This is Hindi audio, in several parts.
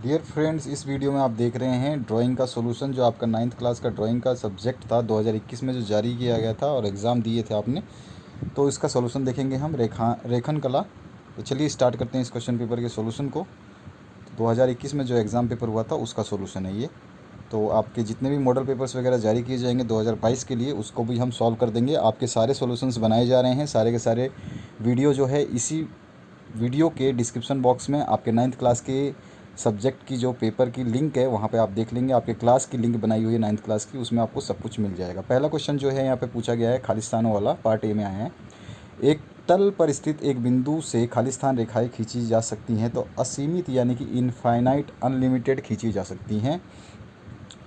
डियर फ्रेंड्स, इस वीडियो में आप देख रहे हैं ड्राइंग का सॉल्यूशन जो आपका 9th क्लास का ड्राइंग का सब्जेक्ट था 2021 में जो जारी किया गया था और एग्ज़ाम दिए थे आपने। तो इसका सॉल्यूशन देखेंगे हम रेखन कला। तो चलिए स्टार्ट करते हैं इस क्वेश्चन पेपर के सॉल्यूशन को। 2021 में जो एग्ज़ाम पेपर हुआ था उसका सॉल्यूशन है ये। तो आपके जितने भी मॉडल पेपर्स वगैरह जारी किए जाएंगे 2022 के लिए, उसको भी हम सॉल्व कर देंगे। आपके सारे सॉल्यूशंस बनाए जा रहे हैं, सारे के सारे वीडियो जो है इसी वीडियो के डिस्क्रिप्शन बॉक्स में आपके 9th क्लास के सब्जेक्ट की जो पेपर की लिंक है वहाँ पे आप देख लेंगे। आपके क्लास की लिंक बनाई हुई है 9th क्लास की, उसमें आपको सब कुछ मिल जाएगा। पहला क्वेश्चन जो है यहाँ पे पूछा गया है खालिस्तानों वाला, पार्ट ए में आए हैं। एक तल पर स्थित एक बिंदु से खालिस्तान रेखाएं खींची जा सकती हैं तो असीमित यानी कि इनफाइनाइट अनलिमिटेड खींची जा सकती हैं।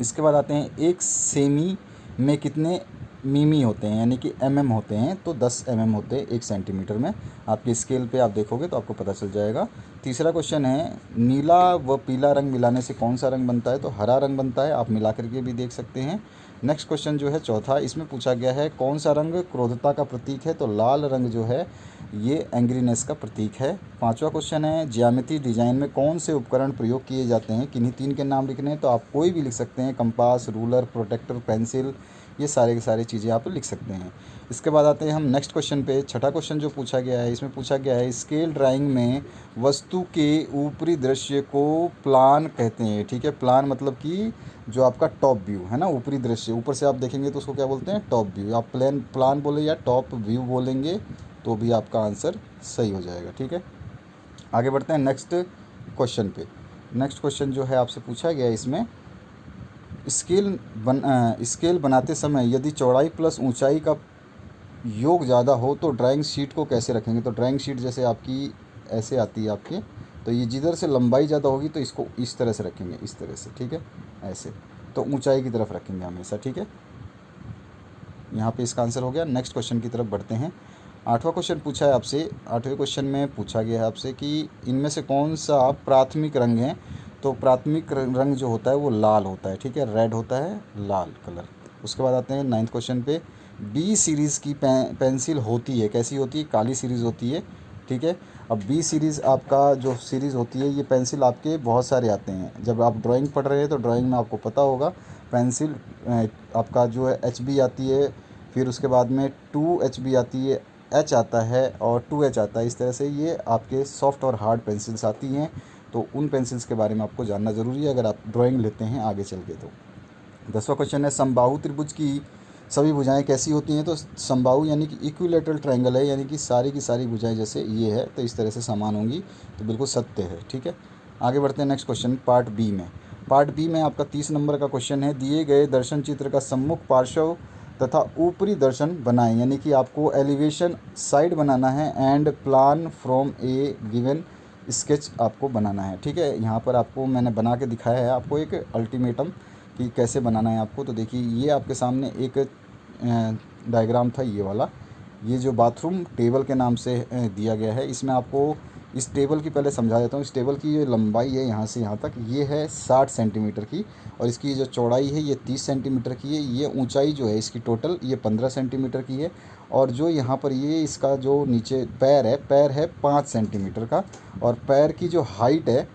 इसके बाद आते हैं एक सेमी में कितने मिमी होते हैं यानी कि होते हैं। तो 10 होते हैं 1 सेंटीमीटर में। आपके स्केल पे आप देखोगे तो आपको पता चल जाएगा। तीसरा क्वेश्चन है नीला व पीला रंग मिलाने से कौन सा रंग बनता है। तो हरा रंग बनता है, आप मिला करके भी देख सकते हैं। नेक्स्ट क्वेश्चन जो है चौथा, इसमें पूछा गया है कौन सा रंग क्रोधता का प्रतीक है। तो लाल रंग जो है ये एंग्रीनेस का प्रतीक है। पांचवा क्वेश्चन है ज्यामिति डिजाइन में कौन से उपकरण प्रयोग किए जाते हैं। किन्हीं 3 के नाम लिखने हैं, तो आप कोई भी लिख सकते हैं, कंपास, रूलर, प्रोटेक्टर, पेंसिल, ये सारे की सारी चीज़ें आप लिख सकते हैं। इसके बाद आते हैं हम नेक्स्ट क्वेश्चन पे। छठा क्वेश्चन जो पूछा गया है, इसमें पूछा गया है स्केल ड्राइंग में वस्तु के ऊपरी दृश्य को प्लान कहते हैं। ठीक है, प्लान मतलब कि जो आपका टॉप व्यू है ना, ऊपरी दृश्य, ऊपर से आप देखेंगे तो उसको क्या बोलते हैं, टॉप व्यू। आप प्लान बोले या टॉप व्यू बोलेंगे तो भी आपका आंसर सही हो जाएगा। ठीक है, आगे बढ़ते हैं नेक्स्ट क्वेश्चन पे। नेक्स्ट क्वेश्चन जो है आपसे पूछा गया है, इसमें स्केल बनाते समय यदि चौड़ाई प्लस ऊंचाई का योग ज़्यादा हो तो ड्राइंग शीट को कैसे रखेंगे। तो ड्राइंग शीट जैसे आपकी ऐसे आती है आपके, तो ये जिधर से लंबाई ज़्यादा होगी तो इसको इस तरह से रखेंगे, इस तरह से। ठीक है, ऐसे तो ऊंचाई की तरफ रखेंगे हमेशा। ठीक है, यहाँ पे इसका आंसर हो गया। नेक्स्ट क्वेश्चन की तरफ बढ़ते हैं। आठवां क्वेश्चन पूछा है आपसे। आठवें क्वेश्चन में पूछा गया है आपसे कि इनमें से कौन सा प्राथमिक रंग है। तो प्राथमिक रंग जो होता है वो लाल होता है। ठीक है, रेड होता है, लाल कलर। उसके बाद आते हैं 9th क्वेश्चन पे। बी सीरीज़ की पेंसिल होती है, कैसी होती है, काली सीरीज़ होती है। ठीक है, अब बी सीरीज़ आपका जो सीरीज़ होती है, ये पेंसिल आपके बहुत सारे आते हैं। जब आप ड्राइंग पढ़ रहे हैं तो ड्राइंग में आपको पता होगा पेंसिल आपका जो है HB आती है, फिर उसके बाद में 2HB आती है, H आता है और 2H आता है। इस तरह से ये आपके सॉफ्ट और हार्ड पेंसिल्स आती हैं। तो उन पेंसिल्स के बारे में आपको जानना ज़रूरी है अगर आप ड्राइंग लेते हैं आगे चल के। तो 10वां क्वेश्चन है समबाहु त्रिभुज की सभी भुजाएं कैसी होती हैं। तो समबाहु यानी कि इक्विलेटरल ट्रायंगल है, यानी कि सारी की सारी भुजाएं जैसे ये है तो इस तरह से समान होंगी। तो बिल्कुल सत्य है। ठीक है, आगे बढ़ते हैं नेक्स्ट क्वेश्चन पार्ट बी में। पार्ट बी में आपका 30 नंबर का क्वेश्चन है दिए गए दर्शन चित्र का सम्मुख पार्श्व तथा ऊपरी दर्शन बनाएं। यानी कि आपको एलिवेशन साइड बनाना है and plan from A given sketch आपको बनाना है। ठीक है, यहाँ पर आपको मैंने बना के दिखाया है आपको एक अल्टीमेटम कि कैसे बनाना है आपको। तो देखिए ये आपके सामने एक डायग्राम था, ये वाला, ये जो बाथरूम टेबल के नाम से दिया गया है। इसमें आपको इस टेबल की पहले समझा देता हूँ। इस टेबल की जो लंबाई है यहाँ से यहाँ तक ये है 60 सेंटीमीटर की, और इसकी जो चौड़ाई है ये 30 सेंटीमीटर की है। ये ऊंचाई जो है इसकी टोटल ये 15 सेंटीमीटर की है। और जो यहाँ पर ये इसका जो नीचे पैर है 5 सेंटीमीटर का, और पैर की जो हाइट है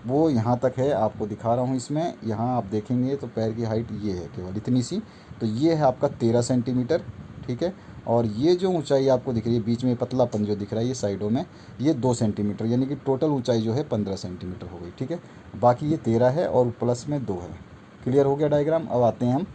वो यहाँ तक है, आपको दिखा रहा हूँ इसमें। यहाँ आप देखेंगे तो पैर की हाइट ये है केवल इतनी सी। तो ये है आपका 13 सेंटीमीटर। ठीक है, और ये जो ऊंचाई आपको दिख रही है बीच में पतलापन जो दिख रहा है ये साइडों में, ये 2 सेंटीमीटर, यानी कि टोटल ऊंचाई जो है 15 सेंटीमीटर हो गई। ठीक है, बाकी ये 13 है और प्लस में 2 है। क्लियर हो गया डायग्राम। अब आते हैं हम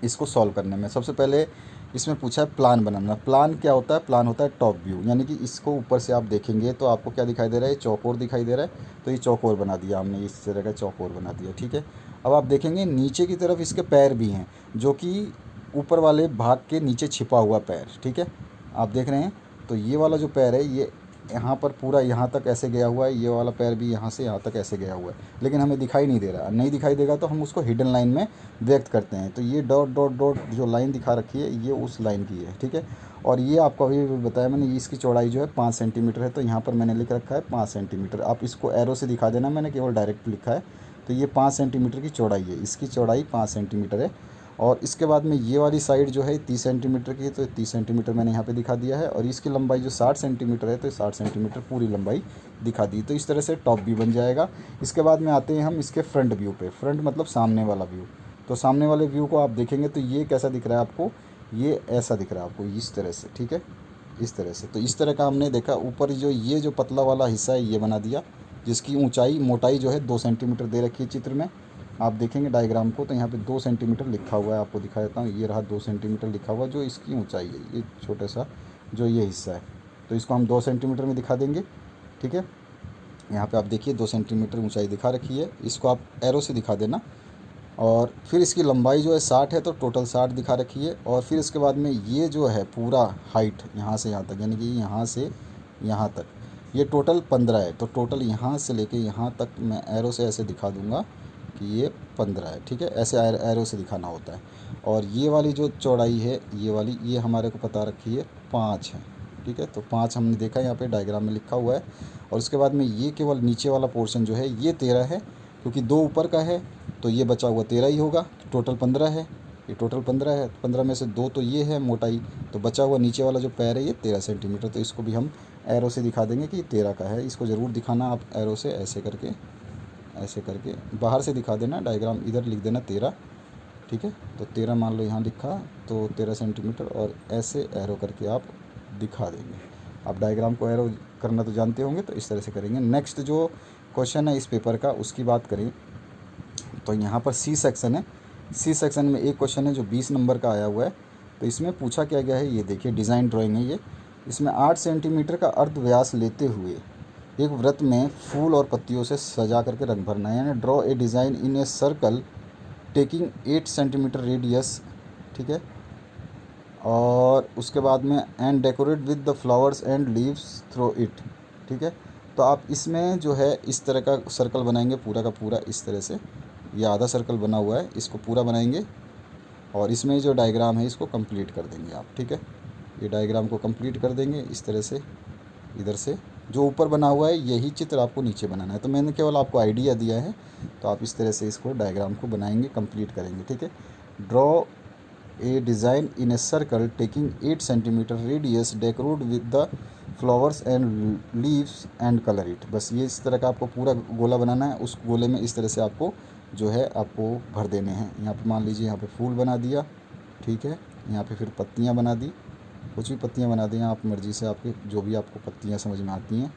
इसको सॉल्व करने में। सबसे पहले इसमें पूछा है प्लान बनाना। प्लान क्या होता है, प्लान होता है टॉप व्यू, यानी कि इसको ऊपर से आप देखेंगे तो आपको क्या दिखाई दे रहा है, चौकोर दिखाई दे रहा है। तो ये चौकोर बना दिया हमने, इस तरह का चौकोर बना दिया। ठीक है, अब आप देखेंगे नीचे की तरफ इसके पैर भी हैं, जो कि ऊपर वाले भाग के नीचे छिपा हुआ पैर। ठीक है, आप देख रहे हैं। तो ये वाला जो पैर है ये यहाँ पर पूरा यहाँ तक ऐसे गया हुआ है, ये वाला पैर भी यहाँ से यहाँ तक ऐसे गया हुआ है, लेकिन हमें दिखाई नहीं दे रहा। नहीं दिखाई देगा तो हम उसको हिडन लाइन में व्यक्त करते हैं। तो ये डॉट डॉट डॉट जो लाइन दिखा रखी है ये उस लाइन की है। ठीक है, और ये आपको अभी भी बताया मैंने, इसकी चौड़ाई जो है 5 सेंटीमीटर है। तो यहाँ पर मैंने लिख रखा है 5 सेंटीमीटर। आप इसको एरो से दिखा देना, मैंने केवल डायरेक्ट लिखा है। तो ये 5 सेंटीमीटर की चौड़ाई है, इसकी चौड़ाई 5 सेंटीमीटर है। और इसके बाद में ये वाली साइड जो है 30 सेंटीमीटर की है, तो 30 सेंटीमीटर मैंने यहाँ पे दिखा दिया है। और इसकी लंबाई जो 60 सेंटीमीटर है, तो 60 सेंटीमीटर पूरी लंबाई दिखा दी। तो इस तरह से टॉप व्यू बन जाएगा। इसके बाद में आते हैं हम इसके फ्रंट व्यू पे। फ्रंट मतलब सामने वाला व्यू। तो सामने वाले व्यू को आप देखेंगे तो ये कैसा दिख रहा है आपको, ये ऐसा दिख रहा है आपको इस तरह से, ठीक है, इस तरह से। तो इस तरह का हमने देखा। ऊपर जो ये जो पतला वाला हिस्सा है ये बना दिया, जिसकी ऊंचाई मोटाई जो है 2 सेंटीमीटर दे रखी है चित्र में। आप देखेंगे डायग्राम को तो यहाँ पे 2 सेंटीमीटर लिखा हुआ है, आपको दिखा देता हूँ। ये रहा 2 सेंटीमीटर लिखा हुआ जो इसकी ऊंचाई है, ये छोटा सा जो ये हिस्सा है। तो इसको हम 2 सेंटीमीटर में दिखा देंगे, ठीक है। यहाँ पे आप देखिए 2 सेंटीमीटर ऊंचाई दिखा रखी है, इसको आप एरो से दिखा देना। और फिर इसकी लंबाई जो है 60 है, तो टोटल 60 दिखा रखी है। और फिर इसके बाद में ये जो है पूरा हाइट यहाँ से यहाँ तक, यानी कि यहाँ से यहाँ तक ये टोटल 15 है। तो टोटल यहाँ से लेके यहाँ तक मैं एरो से ऐसे दिखा दूँगा कि ये 15 है, ठीक है। ऐसे एरो से दिखाना होता है। और ये वाली जो चौड़ाई है ये वाली, ये हमारे को पता रखी है 5 है, ठीक है। तो 5 हमने देखा यहाँ पे डायग्राम में लिखा हुआ है। और उसके बाद में ये केवल नीचे वाला पोर्शन जो है ये 13 है, क्योंकि 2 ऊपर का है तो ये बचा हुआ 13 ही होगा। टोटल 15 है, ये टोटल 15 है। 15 में से 2 तो ये है मोटाई, तो बचा हुआ नीचे वाला जो पैर है ये 13 सेंटीमीटर। तो इसको भी हम एरो से दिखा देंगे कि 13 का है। इसको ज़रूर दिखाना आप एरो से, ऐसे करके बाहर से दिखा देना। डायग्राम इधर लिख देना 13, ठीक है। तो 13 मान लो यहाँ लिखा, तो 13 सेंटीमीटर और ऐसे एरो करके आप दिखा देंगे। आप डायग्राम को एरो करना तो जानते होंगे, तो इस तरह से करेंगे। नेक्स्ट जो क्वेश्चन है इस पेपर का उसकी बात करें तो यहाँ पर सी सेक्शन है। सी सेक्शन में एक क्वेश्चन है जो 20 नंबर का आया हुआ है। तो इसमें पूछा क्या गया है, ये देखिए डिज़ाइन ड्राइंग है ये। इसमें 8 सेंटीमीटर का अर्ध व्यास लेते हुए एक वृत्त में फूल और पत्तियों से सजा करके रंग भरना है, यानी draw a design in a circle taking 8 centimetre radius, ठीक है। और उसके बाद में and decorate with the flowers and leaves through it, ठीक है। तो आप इसमें जो है इस तरह का सर्कल बनाएंगे पूरा का पूरा इस तरह से। ये आधा सर्कल बना हुआ है, इसको पूरा बनाएंगे और इसमें जो डायग्राम है इसको कंप्लीट कर देंगे आप, ठीक है। ये डायग्राम को कंप्लीट कर देंगे इस तरह से। इधर से जो ऊपर बना हुआ है यही चित्र आपको नीचे बनाना है। तो मैंने केवल आपको आइडिया दिया है, तो आप इस तरह से इसको डायग्राम को बनाएंगे, कंप्लीट करेंगे, ठीक है। Draw a design in a circle taking 8 centimetre radius, decorate with the flowers and leaves and colour it. बस ये इस तरह का आपको पूरा गोला बनाना है। उस गोले में इस तरह से आपको जो है आपको भर देने हैं। यहाँ पे मान लीजिए यहाँ पे फूल बना दिया, ठीक है। यहाँ पे फिर पत्तियाँ बना दी, कुछ भी पत्तियाँ बना दें आप मर्ज़ी से, आपके जो भी आपको पत्तियाँ समझ में आती हैं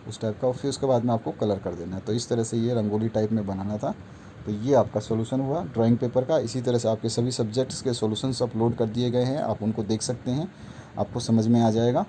उस टाइप का। और फिर उसके बाद में आपको कलर कर देना है। तो इस तरह से ये रंगोली टाइप में बनाना था। तो ये आपका सॉल्यूशन हुआ ड्राइंग पेपर का। इसी तरह से आपके सभी सब्जेक्ट्स के सॉल्यूशंस अपलोड कर दिए गए हैं, आप उनको देख सकते हैं, आपको समझ में आ जाएगा।